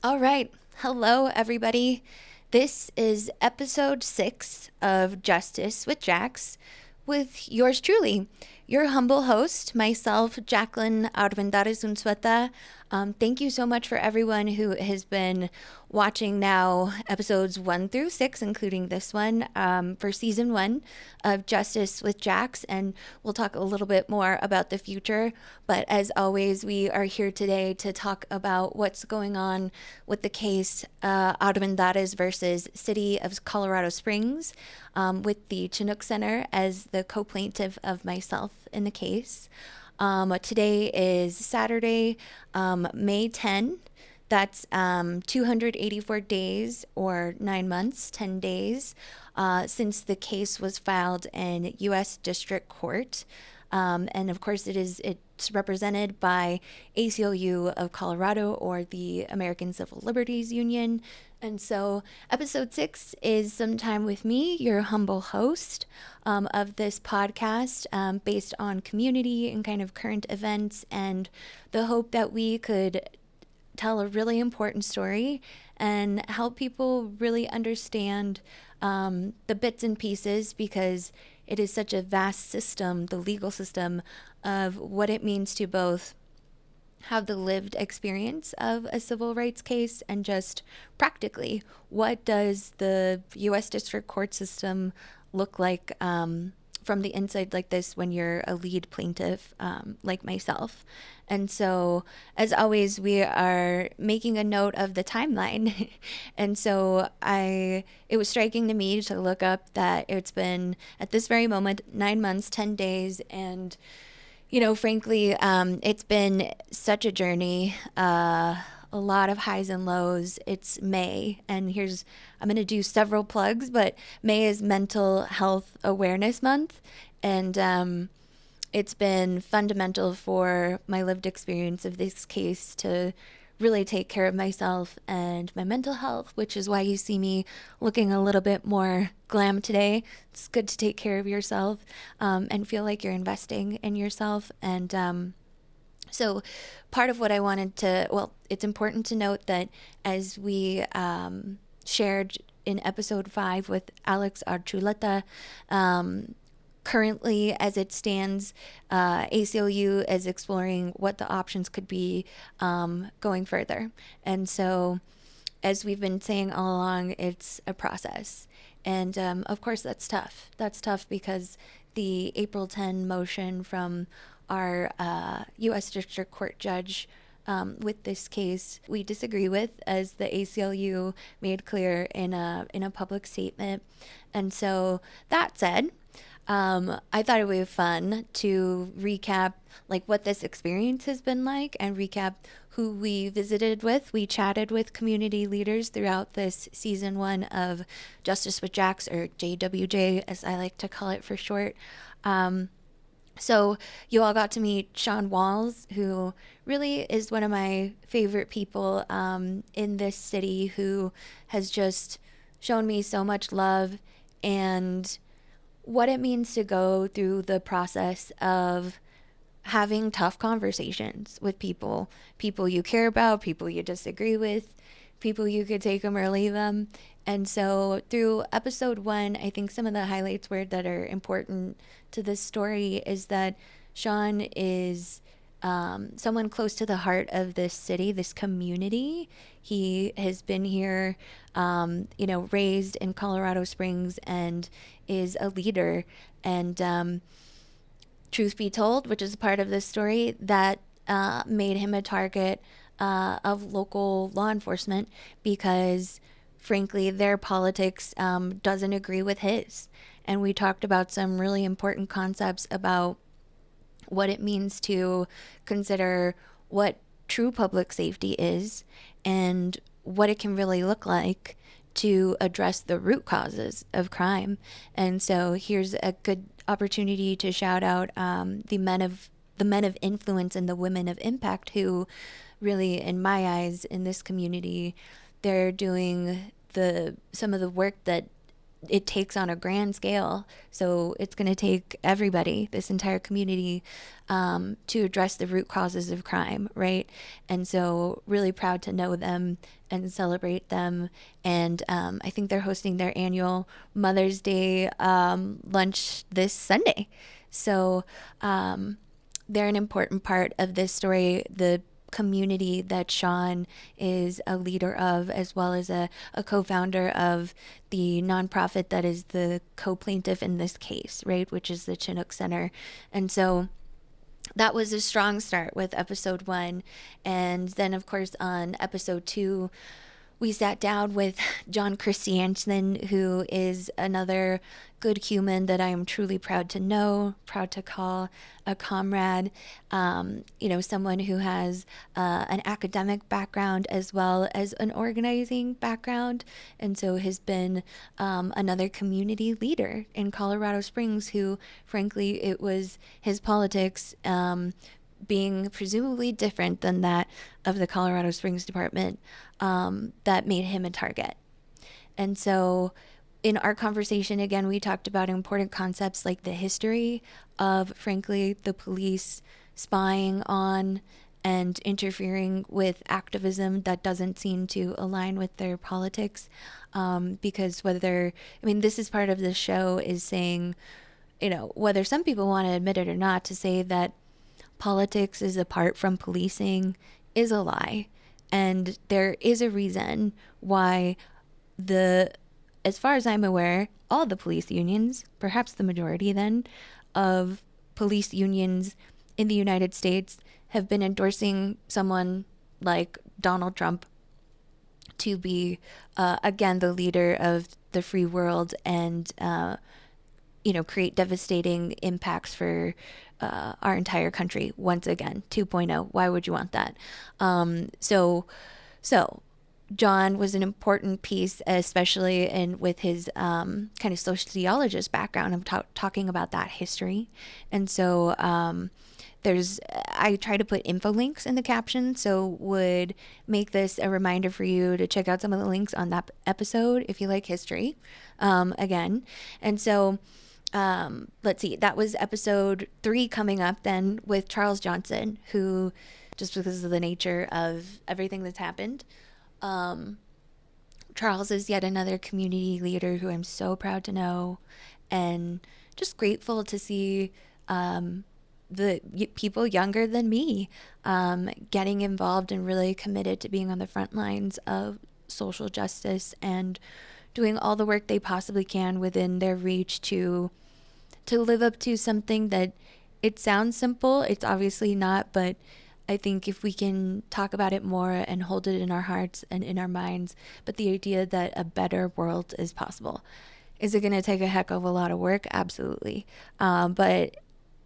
All right. Hello, everybody. This is episode 6 of Justice with Jax with yours truly, your humble host, myself, Jacqueline Armendariz Unzueta. Thank you so much for everyone who has been watching now episodes 1 through 6, including this one, for season 1 of Justice with Jax. And we'll talk a little bit more about the future. But as always, we are here today to talk about what's going on with the case Armendariz versus City of Colorado Springs, with the Chinook Center as the co-plaintiff of myself in the case. Today is Saturday, May 10. That's 284 days or 9 months, 10 days since the case was filed in U.S. District Court. And of course, it's represented by ACLU of Colorado, or the American Civil Liberties Union. And so episode 6 is Sometime with me, your humble host of this podcast, based on community and kind of current events, and the hope that we could tell a really important story and help people really understand the bits and pieces, because it is such a vast system, the legal system, of what it means to both have the lived experience of a civil rights case and just practically what does the U.S. District Court system look like from the inside like this when you're a lead plaintiff like myself. And so, as always, we are making a note of the timeline. And so it was striking to me to look up that it's been, at this very moment, 9 months, 10 days. And, frankly, it's been such a journey, a lot of highs and lows. It's May, and I'm going to do several plugs, but May is Mental Health Awareness Month. And it's been fundamental for my lived experience of this case to really take care of myself and my mental health, which is why you see me looking a little bit more glam today. It's good to take care of yourself and feel like you're investing in yourself. And so part of what I wanted to, it's important to note that as we shared in episode 5 with Alex Archuleta, currently, as it stands, ACLU is exploring what the options could be going further. And so, as we've been saying all along, it's a process. And of course, that's tough. That's tough because the April 10 motion from our U.S. District Court judge with this case, we disagree with, as the ACLU made clear in a public statement. And so, that said, I thought it would be fun to recap what this experience has been like and recap who we visited with. We chatted with community leaders throughout this season 1 of Justice with Jax, or JWJ as I like to call it for short. So you all got to meet Sean Walls, who really is one of my favorite people in this city, who has just shown me so much love and what it means to go through the process of having tough conversations with people you care about, people you disagree with, people you could take them or leave them. And so through episode 1, I think some of the highlights that are important to this story is that Sean is someone close to the heart of this city, this community. He has been here, raised in Colorado Springs, and is a leader. And truth be told, which is a part of this story, that made him a target of local law enforcement because, frankly, their politics doesn't agree with his. And we talked about some really important concepts about what it means to consider what true public safety is and what it can really look like to address the root causes of crime. And so here's a good opportunity to shout out the men of influence and the women of impact, who really, in my eyes, in this community, they're doing some of the work that it takes on a grand scale. So it's going to take everybody, this entire community, to address the root causes of crime, right? And so really proud to know them and celebrate them. And I think they're hosting their annual Mother's Day lunch this Sunday. So they're an important part of this story. The community that Sean is a leader of, as well as a co-founder of the nonprofit that is the co-plaintiff in this case, right, which is the Chinook Center. And so that was a strong start with episode 1. And then, of course, on episode 2, we sat down with John Christiansen, who is another good human that I am truly proud to know, proud to call a comrade, someone who has an academic background as well as an organizing background, and so has been another community leader in Colorado Springs who, frankly, it was his politics being presumably different than that of the Colorado Springs Department that made him a target. And so in our conversation, again, we talked about important concepts like the history of, frankly, the police spying on and interfering with activism that doesn't seem to align with their politics. Because this is part of the show, is saying, whether some people want to admit it or not, to say that politics is apart from policing is a lie. And there is a reason why as far as I'm aware, all the police unions, perhaps the majority then, of police unions in the United States have been endorsing someone like Donald Trump to be, again, the leader of the free world and, create devastating impacts for our entire country. Once again, 2.0. Why would you want that? So John was an important piece, especially with his kind of sociologist background of talking about that history. And so I try to put info links in the caption, so would make this a reminder for you to check out some of the links on that episode if you like history, again. And so let's see, that was episode 3 coming up then with Charles Johnson, who, just because of the nature of everything that's happened, Charles is yet another community leader who I'm so proud to know, and just grateful to see the people younger than me getting involved and really committed to being on the front lines of social justice and doing all the work they possibly can within their reach to live up to something that, it sounds simple, it's obviously not, but I think if we can talk about it more and hold it in our hearts and in our minds, but the idea that a better world is possible. Is it going to take a heck of a lot of work? Absolutely. But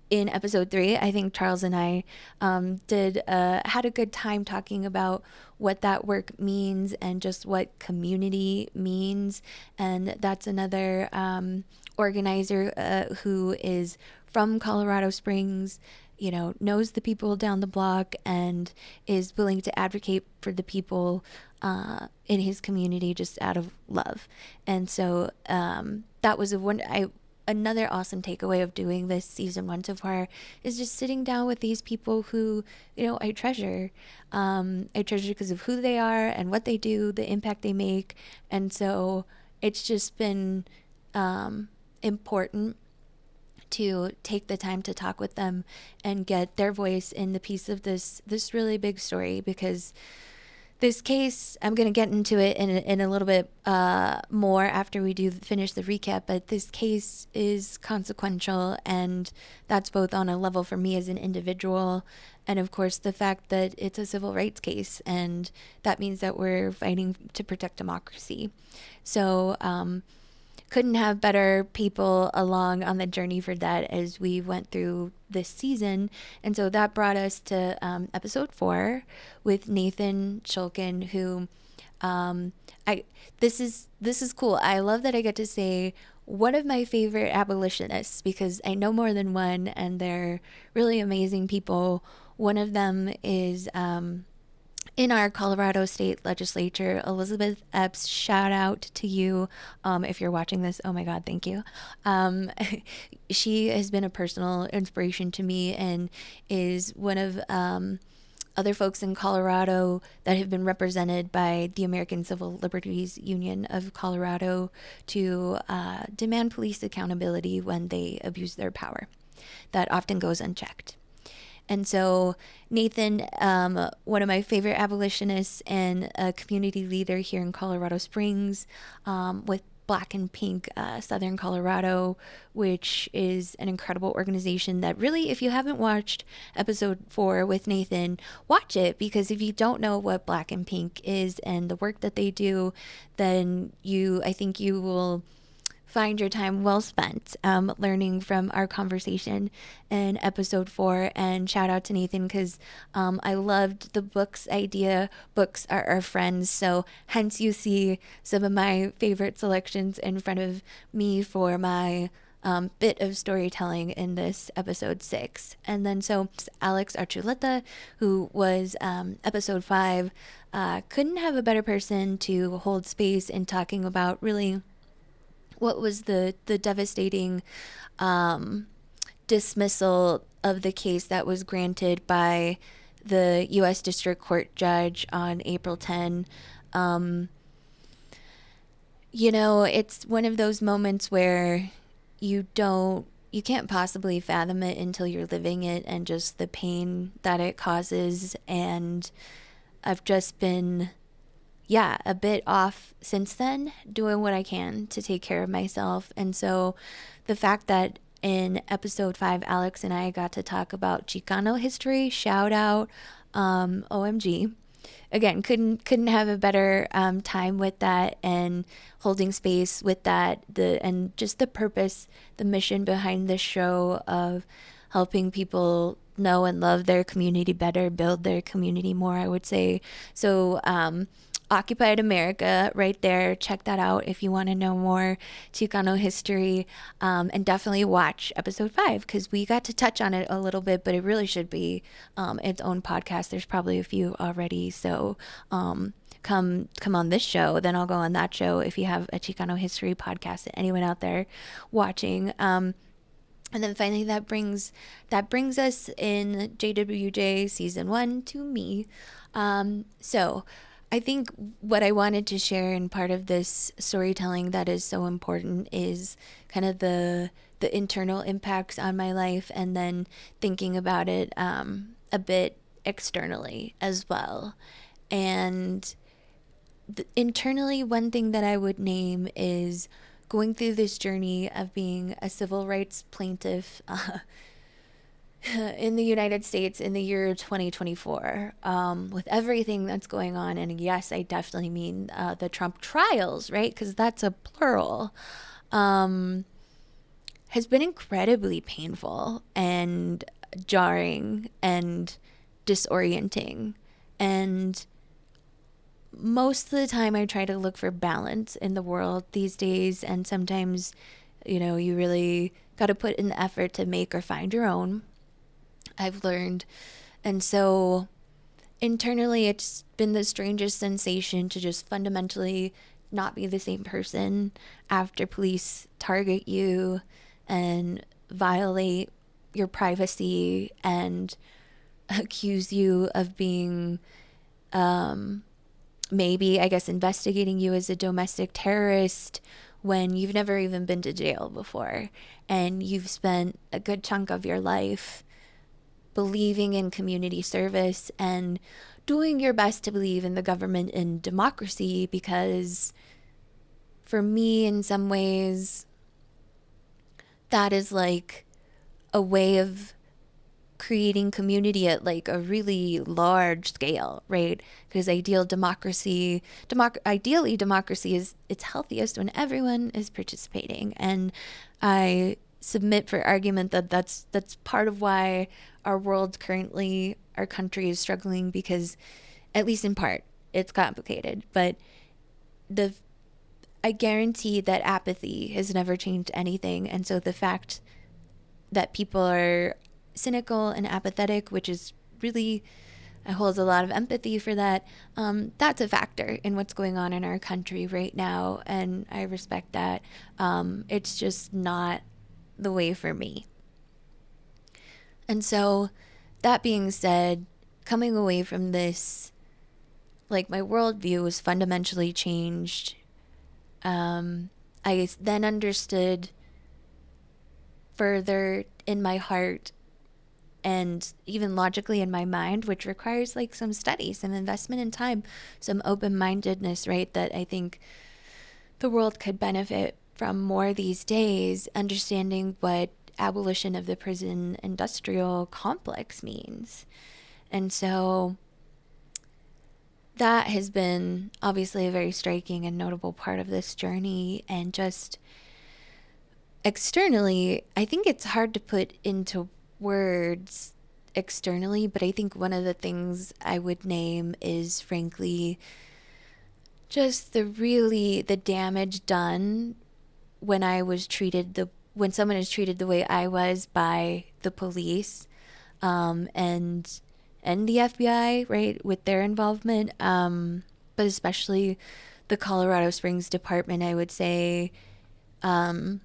in episode 3, I think Charles and I had a good time talking about what that work means and just what community means. And that's another organizer who is from Colorado Springs, knows the people down the block and is willing to advocate for the people in his community just out of love. And so that was another awesome takeaway of doing this season 1 so far, is just sitting down with these people who, I treasure. I treasure because of who they are and what they do, the impact they make. And so it's just been important to take the time to talk with them and get their voice in the piece of this really big story, because this case, I'm going to get into it in a little bit more after we finish the recap, but this case is consequential, and that's both on a level for me as an individual, and of course the fact that it's a civil rights case, and that means that we're fighting to protect democracy. So couldn't have better people along on the journey for that as we went through this season. And so that brought us to episode 4 with Nathan Shulkin, who this is cool. I love that I get to say one of my favorite abolitionists, because I know more than one and they're really amazing people. One of them is in our Colorado State Legislature. Elizabeth Epps, shout out to you. If you're watching this, oh my God, thank you. She has been a personal inspiration to me and is one of other folks in Colorado that have been represented by the American Civil Liberties Union of Colorado to demand police accountability when they abuse their power. That often goes unchecked. And so Nathan, one of my favorite abolitionists and a community leader here in Colorado Springs, with Black and Pink Southern Colorado, which is an incredible organization that really, if you haven't watched episode 4 with Nathan, watch it, because if you don't know what Black and Pink is and the work that they do, then I think you will find your time well spent learning from our conversation in episode 4. And shout out to Nathan, because I loved the book's idea. Books are our friends, so hence you see some of my favorite selections in front of me for my bit of storytelling in this episode 6. And then so Alex Archuleta, who was episode 5, couldn't have a better person to hold space in talking about really what was the devastating dismissal of the case that was granted by the U.S. District Court judge on April 10. It's one of those moments where you can't possibly fathom it until you're living it, and just the pain that it causes. And I've just been a bit off since then, doing what I can to take care of myself. And so the fact that in episode 5, Alex and I got to talk about Chicano history, shout out, OMG. Again, couldn't have a better time with that, and holding space with that, and just the purpose, the mission behind this show of helping people know and love their community better, build their community more, I would say. So Occupied America right there. Check that out if you want to know more Chicano history, and definitely watch episode 5, because we got to touch on it a little bit, but it really should be its own podcast. There's probably a few already, so come on this show, then I'll go on that show if you have a Chicano history podcast, anyone out there watching. And then finally, that brings us in JWJ season 1 to me. So I think what I wanted to share in part of this storytelling that is so important is kind of the internal impacts on my life, and then thinking about it a bit externally as well. And internally, one thing that I would name is going through this journey of being a civil rights plaintiff in the United States in the year 2024, with everything that's going on. And yes, I definitely mean the Trump trials, right? Because that's a plural, has been incredibly painful and jarring and disorienting. And most of the time I try to look for balance in the world these days. And sometimes, you really got to put in the effort to make or find your own, I've learned. And so internally, it's been the strangest sensation to just fundamentally not be the same person after police target you and violate your privacy and accuse you of being maybe, I guess, investigating you as a domestic terrorist when you've never even been to jail before, and you've spent a good chunk of your life believing in community service and doing your best to believe in the government and democracy, because for me, in some ways, that is like a way of creating community at like a really large scale, right? Because ideally democracy is its healthiest when everyone is participating. And I submit for argument that that's part of why our world currently, our country is struggling, because at least in part it's complicated, but I guarantee that apathy has never changed anything. And so the fact that people are cynical and apathetic, which is really I hold a lot of empathy for that. That's a factor in what's going on in our country right now, and I respect that. It's just not the way for me. And so, that being said, coming away from this, like, my worldview was fundamentally changed. I then understood further in my heart and even logically in my mind, which requires like some study, some investment in time, some open-mindedness, right? That I think the world could benefit from more these days, understanding what abolition of the prison industrial complex means. And so that has been obviously a very striking and notable part of this journey. And just externally, I think it's hard to put into words externally, but I think one of the things I would name is frankly just the damage done when when someone is treated the way I was by the police, and the FBI, right, with their involvement, but especially the Colorado Springs Department, I would say, the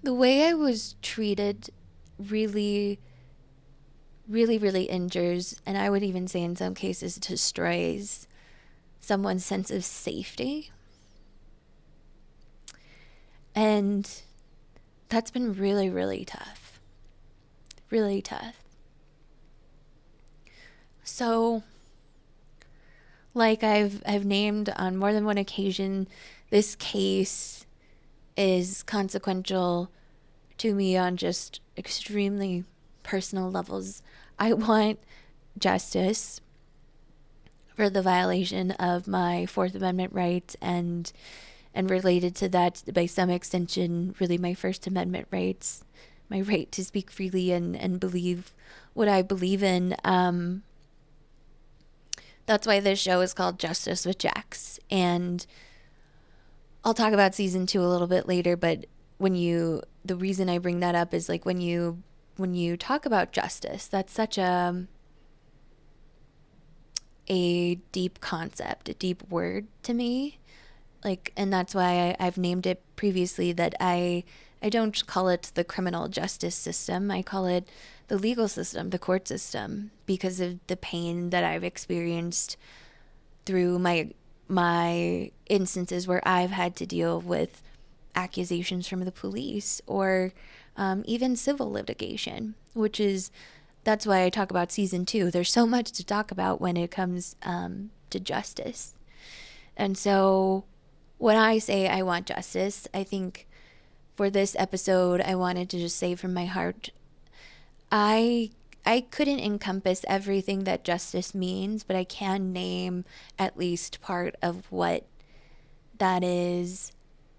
way I was treated really, really, really injures, and I would even say in some cases destroys someone's sense of safety. And that's been really, really tough. Really tough. So, like I've named on more than one occasion, this case is consequential to me on just extremely personal levels. I want justice for the violation of my Fourth Amendment rights and related to that, by some extension, really my First Amendment rights, my right to speak freely and believe what I believe in. That's why this show is called Justice with Jax. And I'll talk about season 2 a little bit later, but the reason I bring that up is like when you talk about justice, that's such a deep concept, a deep word to me. Like, and that's why I've named it previously that I don't call it the criminal justice system. I call it the legal system, the court system, because of the pain that I've experienced through my instances where I've had to deal with accusations from the police or even civil litigation, that's why I talk about season 2. There's so much to talk about when it comes to justice. And so when I say I want justice, I think for this episode, I wanted to just say from my heart, I couldn't encompass everything that justice means, but I can name at least part of what that is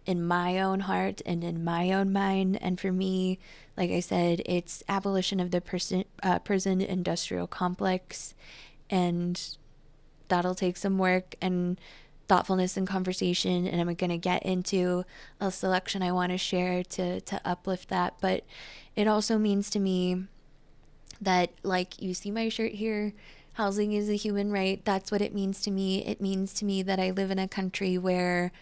in my own heart and in my own mind. And for me, like I said, it's abolition of the prison industrial complex, and that'll take some work and thoughtfulness and conversation, and I'm going to get into a selection I want to share to uplift that. But it also means to me that, like, you see my shirt here, housing is a human right. That's what it means to me. It means to me that I live in a country where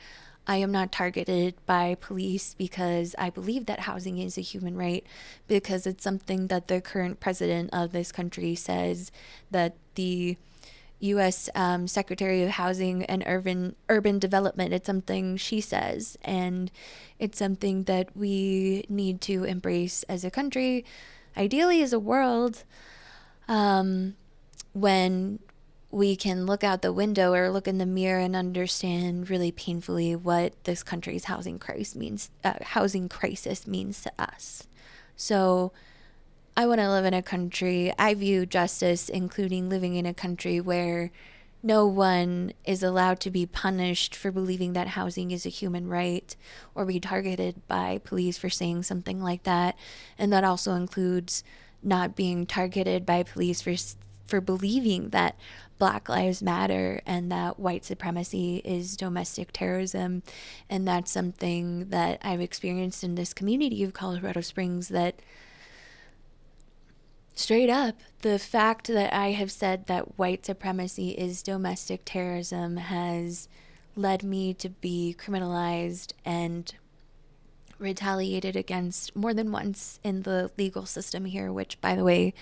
I am not targeted by police because I believe that housing is a human right, because it's something that the current president of this country says, that the U.S. Secretary of Housing and Urban Development, it's something she says, and it's something that we need to embrace as a country, ideally as a world, when we can look out the window or look in the mirror and understand really painfully what this country's housing crisis means to us. So I want to live in a country, I view justice including living in a country where no one is allowed to be punished for believing that housing is a human right or be targeted by police for saying something like that. And that also includes not being targeted by police for believing that Black Lives Matter and that white supremacy is domestic terrorism. And that's something that I've experienced in this community of Colorado Springs, that straight up, the fact that I have said that white supremacy is domestic terrorism has led me to be criminalized and retaliated against more than once in the legal system here, which, by the way,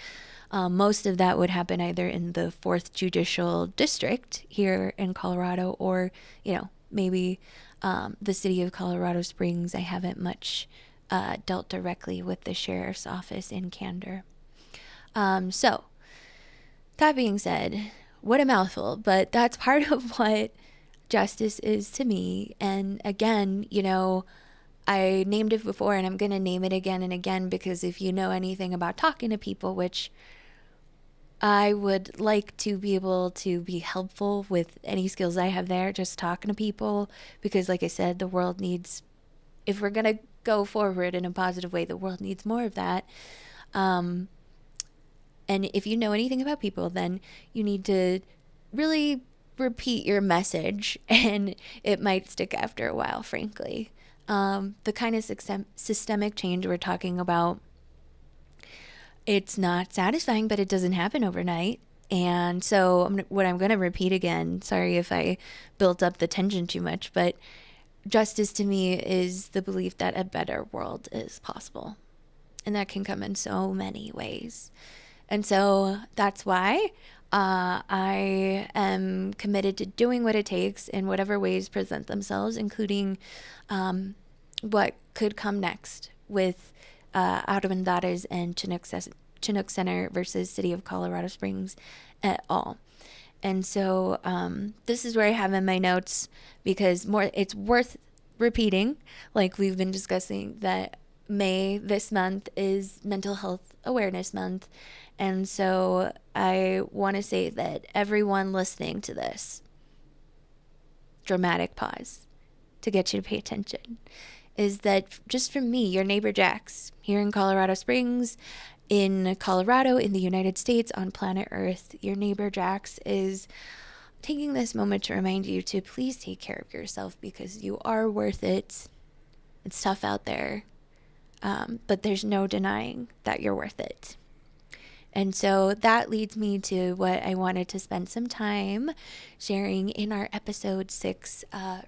most of that would happen either in the 4th Judicial District here in Colorado or, maybe the city of Colorado Springs. I haven't much dealt directly with the sheriff's office in Candor. So, that being said, what a mouthful, but that's part of what justice is to me. And again, I named it before and I'm going to name it again and again, because if you know anything about talking to people, which I would like to be able to be helpful with any skills I have there, just talking to people, because like I said, the world needs, if we're going to go forward in a positive way, the world needs more of that. And if you know anything about people, then you need to really repeat your message, and it might stick after a while, frankly. The kind of systemic change we're talking about, it's not satisfying, but it doesn't happen overnight. And so what I'm going to repeat again, sorry if I built up the tension too much, but justice to me is the belief that a better world is possible. And that can come in so many ways. And so that's why I am committed to doing what it takes in whatever ways present themselves, including what could come next with Armendariz and Chinook Center versus City of Colorado Springs et al. And so this is where I have in my notes, because it's worth repeating, like we've been discussing, that May this month is Mental Health Awareness Month. And so I want to say that everyone listening to this, dramatic pause to get you to pay attention, is that just from me, your neighbor Jax, here in Colorado Springs, in Colorado, in the United States, on planet Earth, your neighbor Jax is taking this moment to remind you to please take care of yourself, because you are worth it. It's tough out there, but there's no denying that you're worth it. And so that leads me to what I wanted to spend some time sharing in our episode 6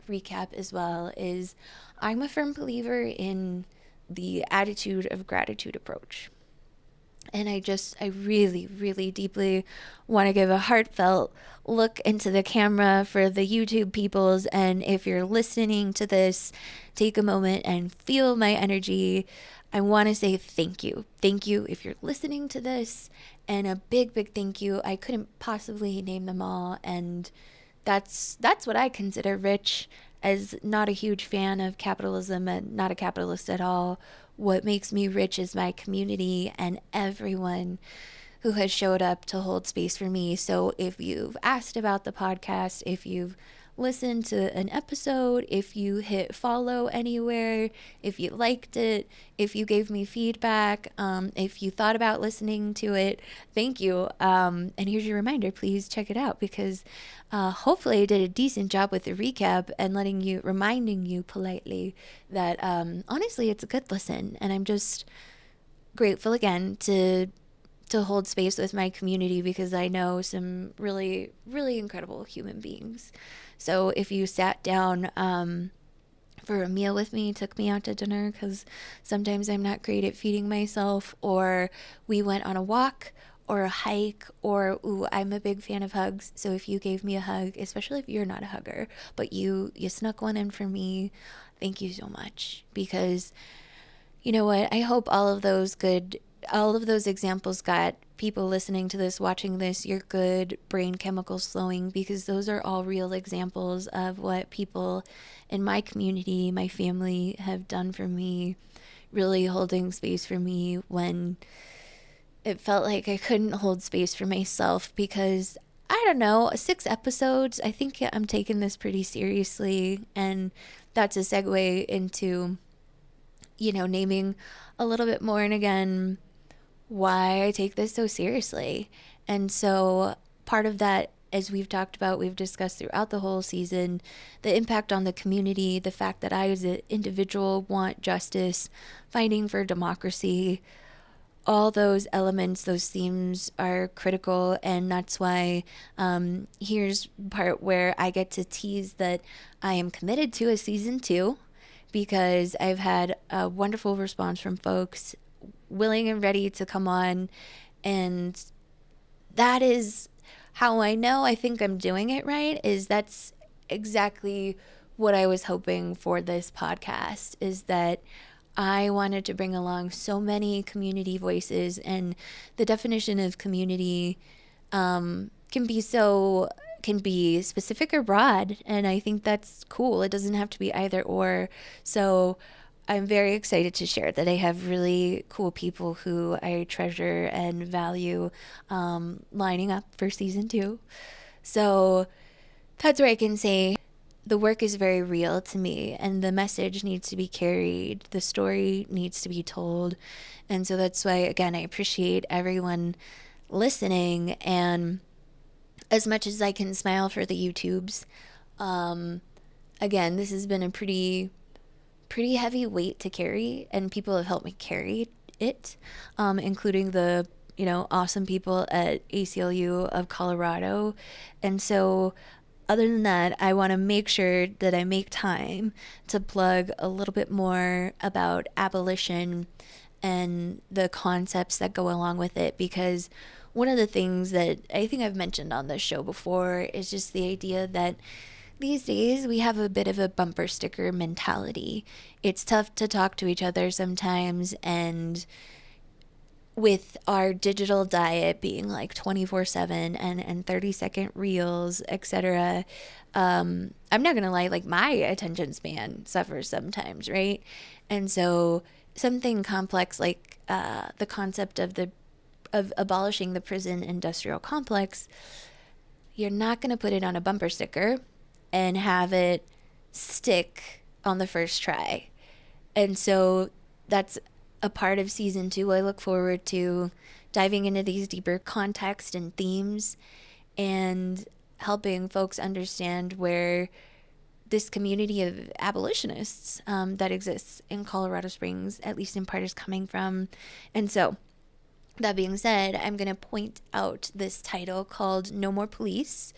recap as well, is I'm a firm believer in the attitude of gratitude approach. And I really, really deeply want to give a heartfelt look into the camera for the YouTube peoples. And if you're listening to this, take a moment and feel my energy. I want to say thank you. Thank you if you're listening to this, and a big, big thank you. I couldn't possibly name them all, and that's what I consider rich. As not a huge fan of capitalism and not a capitalist at all, what makes me rich is my community and everyone who has showed up to hold space for me. So if you've asked about the podcast, if you've listened to an episode, if you hit follow anywhere, if you liked it, if you gave me feedback, if you thought about listening to it, thank you. And here's your reminder, please check it out, because hopefully I did a decent job with the recap and reminding you politely that honestly it's a good listen. And I'm just grateful again to hold space with my community, because I know some really, really incredible human beings. So if you sat down for a meal with me, took me out to dinner, because sometimes I'm not great at feeding myself, or we went on a walk or a hike, or I'm a big fan of hugs. So if you gave me a hug, especially if you're not a hugger, but you snuck one in for me, thank you so much. Because you know what? I hope all of those examples got people listening to this, watching this, your good brain chemicals flowing, because those are all real examples of what people in my community, my family, have done for me, really holding space for me when it felt like I couldn't hold space for myself. Because I don't know, 6 episodes, I think I'm taking this pretty seriously, and that's a segue into naming a little bit more, and again, why I take this so seriously. And so part of that, as we've talked about, we've discussed throughout the whole season, the impact on the community, the fact that I as an individual want justice, fighting for democracy, all those elements, those themes are critical, and that's why here's part where I get to tease that I am committed to a season 2, because I've had a wonderful response from folks willing and ready to come on, and that is how I know I think I'm doing it right. Is that's exactly what I was hoping for this podcast, is that I wanted to bring along so many community voices, and the definition of community can be specific or broad, and I think that's cool. It doesn't have to be either or. So I'm very excited to share that I have really cool people who I treasure and value lining up for season 2. So that's where I can say the work is very real to me, and the message needs to be carried. The story needs to be told. And so that's why, again, I appreciate everyone listening. And as much as I can smile for the YouTubes, again, this has been a pretty heavy weight to carry, and people have helped me carry it, including the awesome people at ACLU of Colorado. And so other than that, I want to make sure that I make time to plug a little bit more about abolition and the concepts that go along with it, because one of the things that I think I've mentioned on this show before is just the idea that these days we have a bit of a bumper sticker mentality. It's tough to talk to each other sometimes, and with our digital diet being like 24/7 and 30-second reels, etc., I'm not gonna lie, like my attention span suffers sometimes, right? And so something complex like the concept of abolishing the prison industrial complex, you're not gonna put it on a bumper sticker and have it stick on the first try. And so that's a part of season 2. I look forward to diving into these deeper context and themes and helping folks understand where this community of abolitionists that exists in Colorado Springs, at least in part, is coming from. And so that being said, I'm going to point out this title called No More Police,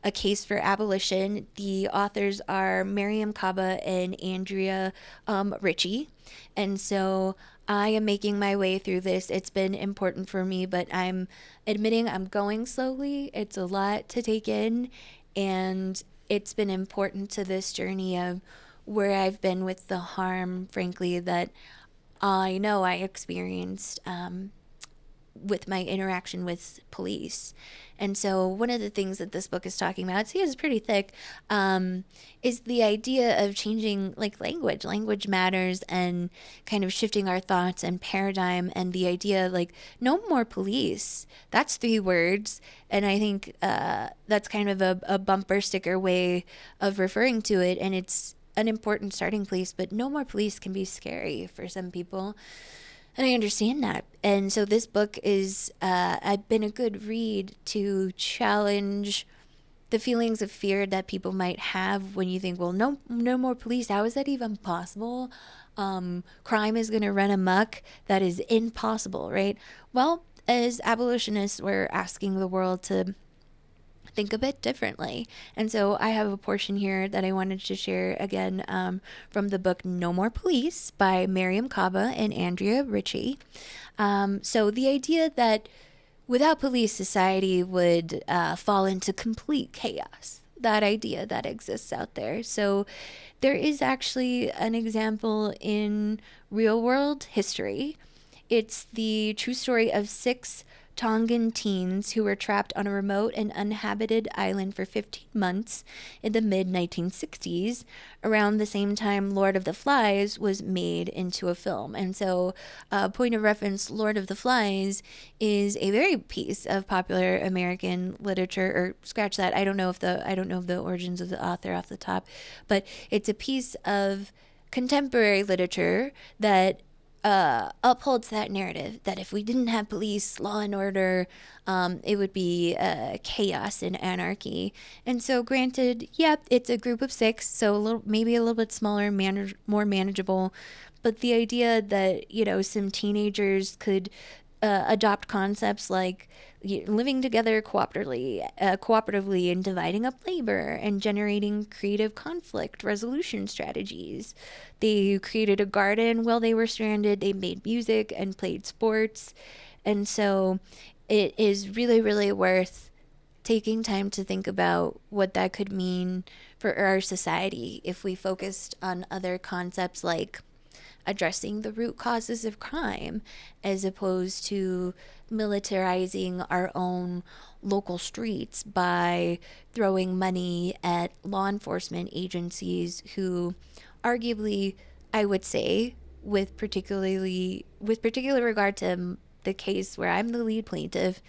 A Case for Abolition. The authors are Miriam Kaba and Andrea Ritchie. And so I am making my way through this. It's been important for me, but I'm admitting I'm going slowly. It's a lot to take in, and it's been important to this journey of where I've been with the harm, frankly, that I know I experienced with my interaction with police. And so one of the things that this book is talking about, see, it's pretty thick, is the idea of changing like language matters, and kind of shifting our thoughts and paradigm, and the idea like no more police. That's 3 words. And I think that's kind of a bumper sticker way of referring to it. And it's an important starting place, but no more police can be scary for some people. And I understand that. And so this book is, I've been a good read to challenge the feelings of fear that people might have when you think, well, no more police. How is that even possible? Crime is going to run amok. That is impossible, right? Well, as abolitionists, we're asking the world to think a bit differently. And so I have a portion here that I wanted to share again from the book No More Police by Miriam Kaba and Andrea Ritchie. So the idea that without police, society would fall into complete chaos. That idea that exists out there. So there is actually an example in real world history. It's the true story of 6 Tongan teens who were trapped on a remote and uninhabited island for 15 months in the mid-1960s, around the same time Lord of the Flies was made into a film. And so, point of reference, Lord of the Flies is a very piece of popular American literature, or scratch that, I don't know if the origins of the author off the top, but it's a piece of contemporary literature that upholds that narrative that if we didn't have police, law and order, it would be chaos and anarchy. And so, granted, yep, it's a group of 6, so maybe a little bit smaller, more manageable. But the idea that some teenagers could adopt concepts like living together cooperatively and dividing up labor and generating creative conflict resolution strategies. They created a garden while they were stranded. They made music and played sports. And so it is really, really worth taking time to think about what that could mean for our society if we focused on other concepts like addressing the root causes of crime as opposed to militarizing our own local streets by throwing money at law enforcement agencies who arguably, I would say, with particular regard to the case where I'm the lead plaintiff,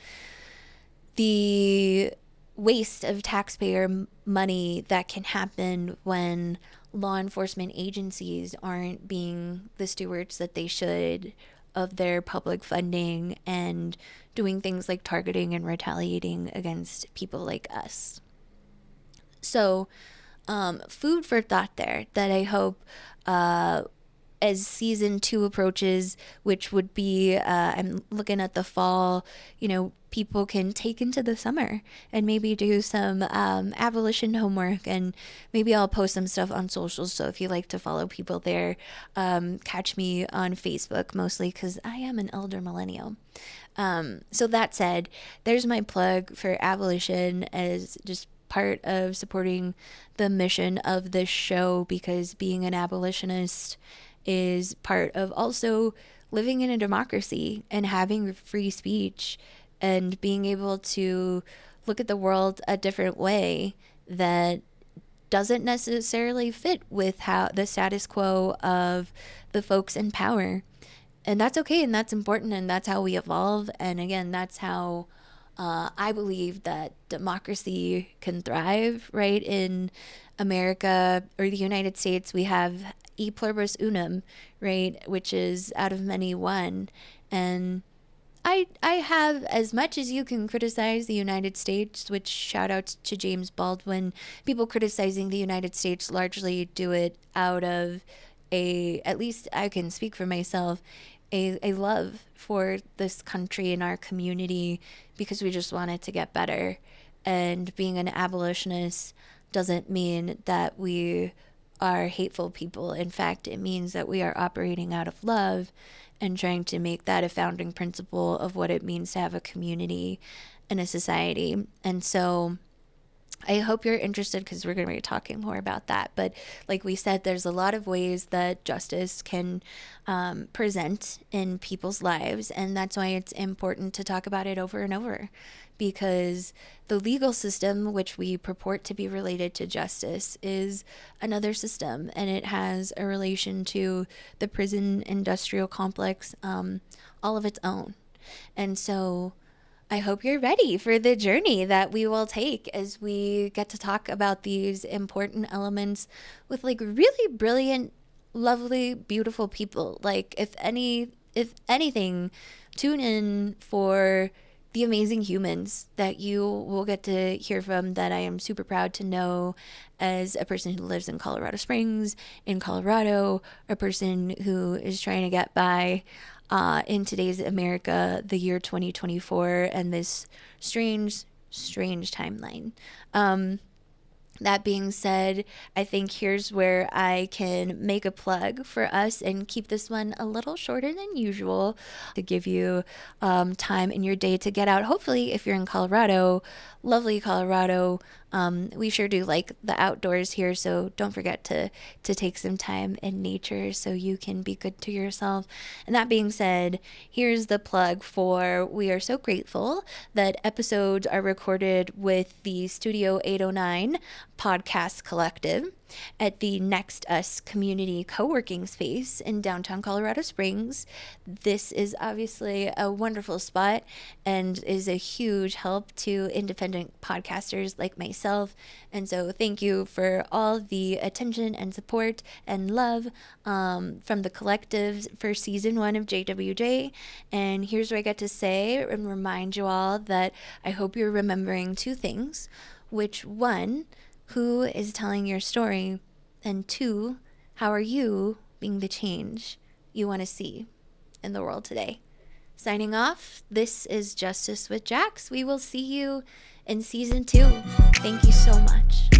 the waste of taxpayer money that can happen when law enforcement agencies aren't being the stewards that they should of their public funding and doing things like targeting and retaliating against people like us. So, food for thought there that I hope as season 2 approaches, which would be, I'm looking at the fall, people can take into the summer and maybe do some abolition homework, and maybe I'll post some stuff on socials. So if you like to follow people there, catch me on Facebook mostly because I am an elder millennial. So that said, there's my plug for abolition as just part of supporting the mission of this show, because being an abolitionist is part of also living in a democracy and having free speech and being able to look at the world a different way that doesn't necessarily fit with how the status quo of the folks in power. And that's okay, and that's important, and that's how we evolve. And again, that's how I believe that democracy can thrive, right? In America or the United States, we have e pluribus unum, right, which is out of many one. And I have, as much as you can criticize the United States, which shout out to James Baldwin, people criticizing the United States largely do it out of at least I can speak for myself, a love for this country and our community, because we just want it to get better. And being an abolitionist doesn't mean that we are hateful people. In fact, it means that we are operating out of love and trying to make that a founding principle of what it means to have a community and a society. And so I hope you're interested, because we're going to be talking more about that. But like we said, there's a lot of ways that justice can present in people's lives. And that's why it's important to talk about it over and over, because the legal system, which we purport to be related to justice, is another system. And it has a relation to the prison industrial complex, all of its own. And so I hope you're ready for the journey that we will take as we get to talk about these important elements with like really brilliant, lovely, beautiful people. Like if anything, tune in for the amazing humans that you will get to hear from, that I am super proud to know as a person who lives in Colorado Springs, in Colorado, a person who is trying to get by in today's America, the year 2024, and this strange timeline. That being said, I think here's where I can make a plug for us and keep this one a little shorter than usual to give you time in your day to get out. Hopefully, if you're in Colorado, lovely Colorado, we sure do like the outdoors here, so don't forget to take some time in nature so you can be good to yourself. And that being said, here's the plug for, we are so grateful that episodes are recorded with the Studio 809 podcast collective at the Next Us community co-working space in downtown Colorado Springs. This is obviously a wonderful spot and is a huge help to independent podcasters like myself. And so thank you for all the attention and support and love from the collectives for season 1 of JWJ. And here's what I get to say and remind you all that I hope you're remembering 2 things, which 1, who is telling your story? And 2, how are you being the change you want to see in the world today? Signing off, this is Justice with Jax. We will see you in season 2. Thank you so much.